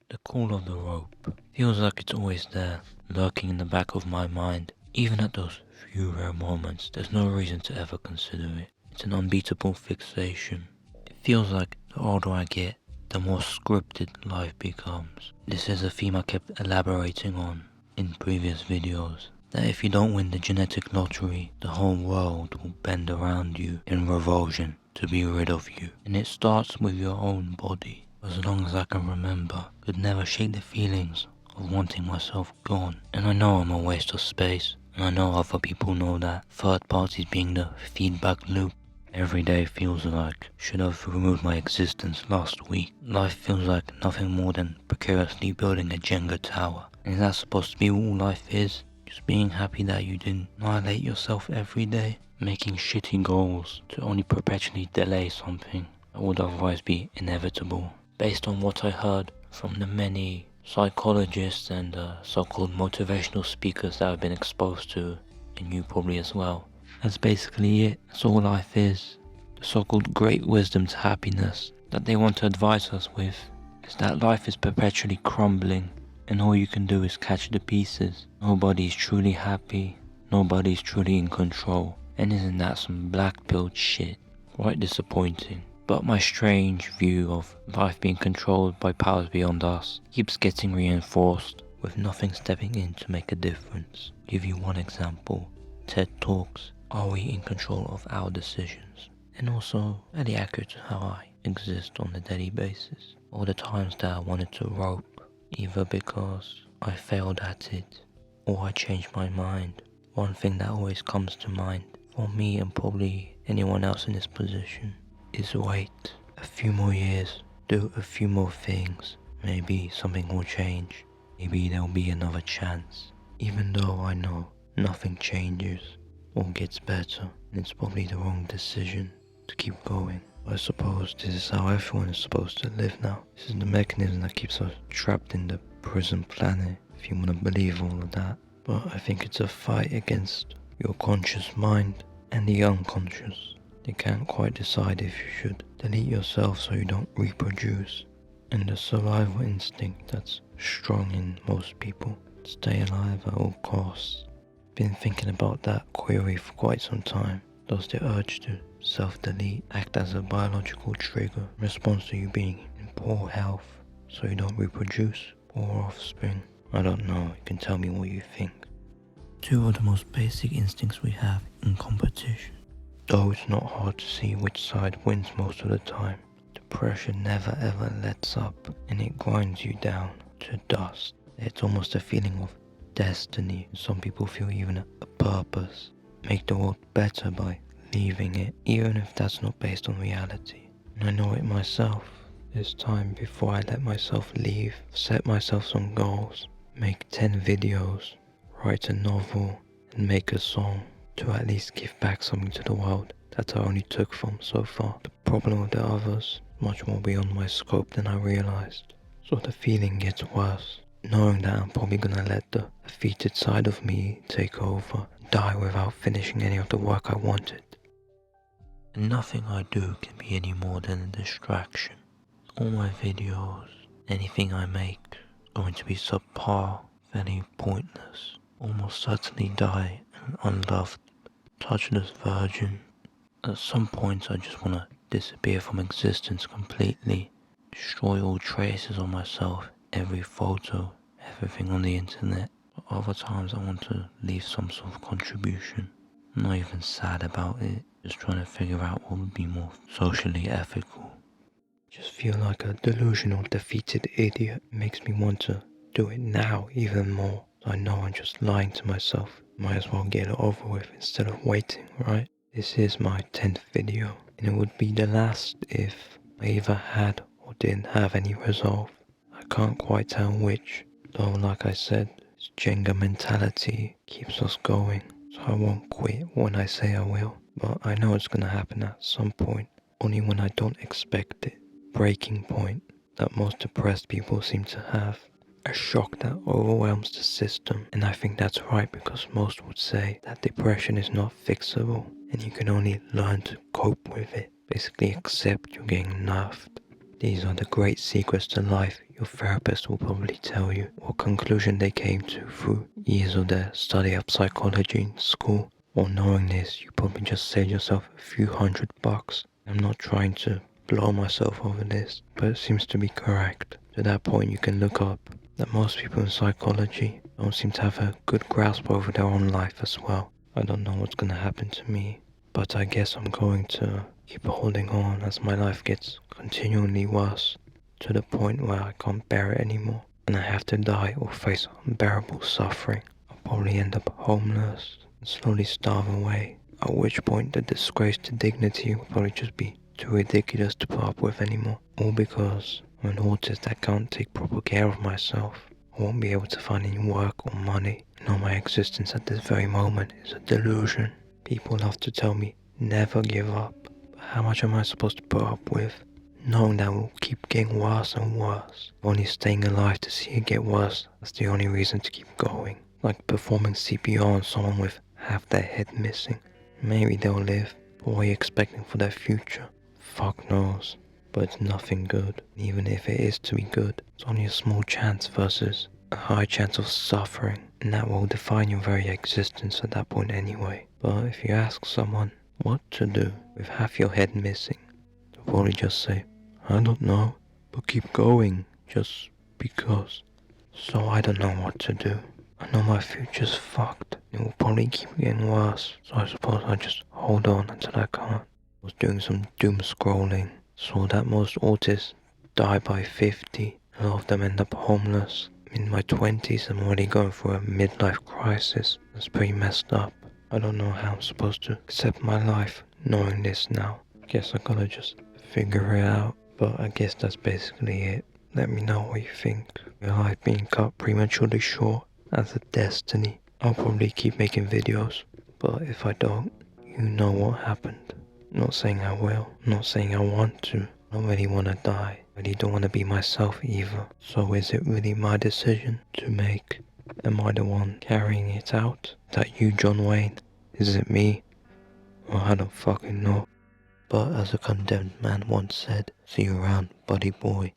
The call of the rope feels like it's always there, lurking in the back of my mind. Even at those few rare moments, there's no reason to ever consider it. It's an unbeatable fixation. It feels like the older I get, the more scripted life becomes. This is a theme I kept elaborating on in previous videos. That if you don't win the genetic lottery, the whole world will bend around you in revulsion to be rid of you. And it starts with your own body. As long as I can remember, could never shake the feelings of wanting myself gone. And I know I'm a waste of space, and I know other people know that. Third parties being the feedback loop. Every day feels like should have removed my existence last week. Life feels like nothing more than precariously building a Jenga tower. And is that supposed to be all life is? Just being happy that you didn't annihilate yourself every day? Making shitty goals to only perpetually delay something that would otherwise be inevitable. Based on what I heard from the many psychologists and so-called motivational speakers that I've been exposed to, and you probably as well. That's basically it. That's all life is. The so-called great wisdom to happiness that they want to advise us with is that life is perpetually crumbling and all you can do is catch the pieces. Nobody's truly happy. Nobody's truly in control. And isn't that some black-pilled shit? Quite disappointing. But my strange view of life being controlled by powers beyond us keeps getting reinforced with nothing stepping in to make a difference. Give you one example. TED Talks. Are we in control of our decisions? And also, are they accurate to how I exist on a daily basis? All the times that I wanted to rope, either because I failed at it or I changed my mind. One thing that always comes to mind for me and probably anyone else in this position is wait a few more years, do a few more things. Maybe something will change. Maybe there'll be another chance. Even though I know nothing changes or gets better, and it's probably the wrong decision to keep going. I suppose this is how everyone is supposed to live now. This is the mechanism that keeps us trapped in the prison planet, if you want to believe all of that. But I think it's a fight against your conscious mind and the unconscious. They can't quite decide if you should delete yourself so you don't reproduce. And the survival instinct that's strong in most people. Stay alive at all costs. Been thinking about that query for quite some time. Does the urge to self-delete act as a biological trigger in response to you being in poor health so you don't reproduce poor offspring? I don't know, you can tell me what you think. Two of the most basic instincts we have in competition. Though it's not hard to see which side wins most of the time, the pressure never ever lets up and it grinds you down to dust. It's almost a feeling of destiny. Some people feel even a purpose. Make the world better by leaving it, even if that's not based on reality. And I know it myself. There's time before I let myself leave, set myself some goals, make 10 videos, write a novel, and make a song to at least give back something to the world that I only took from so far. The problem with the others, much more beyond my scope than I realized. So the feeling gets worse, knowing that I'm probably gonna let the defeated side of me take over, die without finishing any of the work I wanted. And nothing I do can be any more than a distraction. All my videos, anything I make, going to be subpar, very pointless, almost certainly die an unloved, touchless virgin. At some point I just want to disappear from existence completely, destroy all traces of myself, every photo, everything on the internet. But other times I want to leave some sort of contribution. I'm not even sad about it, just trying to figure out what would be more socially ethical. Just feel like a delusional, defeated idiot. It makes me want to do it now even more. I know I'm just lying to myself. Might as well get it over with instead of waiting, right? This is my 10th video, and it would be the last if I either had or didn't have any resolve. I can't quite tell which, though like I said, this Jenga mentality keeps us going, so I won't quit when I say I will. But I know it's gonna happen at some point, only when I don't expect it. Breaking point that most depressed people seem to have. A shock that overwhelms the system, and I think that's right because most would say that depression is not fixable and you can only learn to cope with it. Basically accept you're getting nerfed. These are the great secrets to life Your therapist will probably tell you what conclusion they came to through years of their study of psychology in school. Or knowing this, you probably just saved yourself a few $100. I'm not trying to blow myself over this, but it seems to be correct. To that point, you can look up that most people in psychology don't seem to have a good grasp over their own life as well. I don't know what's gonna happen to me, but I guess I'm going to keep holding on as my life gets continually worse, to the point where I can't bear it anymore, and I have to die or face unbearable suffering. I'll probably end up homeless and slowly starve away, at which point the disgrace to dignity will probably just be too ridiculous to put up with anymore. All because I'm an autist that can't take proper care of myself. I won't be able to find any work or money. I know my existence at this very moment is a delusion. People love to tell me, never give up. But how much am I supposed to put up with? Knowing that will keep getting worse and worse. Only staying alive to see it get worse, that's the only reason to keep going. Like performing CPR on someone with half their head missing. Maybe they'll live, but what are you expecting for their future? Fuck knows. But it's nothing good. Even if it is to be good, it's only a small chance versus a high chance of suffering, and that will define your very existence at that point anyway. But if you ask someone what to do with half your head missing, they'll probably just say, I don't know, but keep going, just because. So I don't know what to do. I know my future's fucked. It will probably keep getting worse, so I suppose I'll just hold on until I can't. I was doing some doom scrolling, saw that most autists die by 50. A lot of them end up homeless. In my 20s, I'm already going through a midlife crisis. That's pretty messed up. I don't know how I'm supposed to accept my life knowing this now. Guess I gotta just figure it out. But I guess that's basically it. Let me know what you think. Your life being cut prematurely short as a destiny. I'll probably keep making videos, but if I don't, you know what happened. Not saying I will, not saying I want to. I don't really want to die. I really don't want to be myself either. So is it really my decision to make? Am I the one carrying it out? Is that you, John Wayne? Is it me? Well, I don't fucking know. But as a condemned man once said, see you around, buddy boy.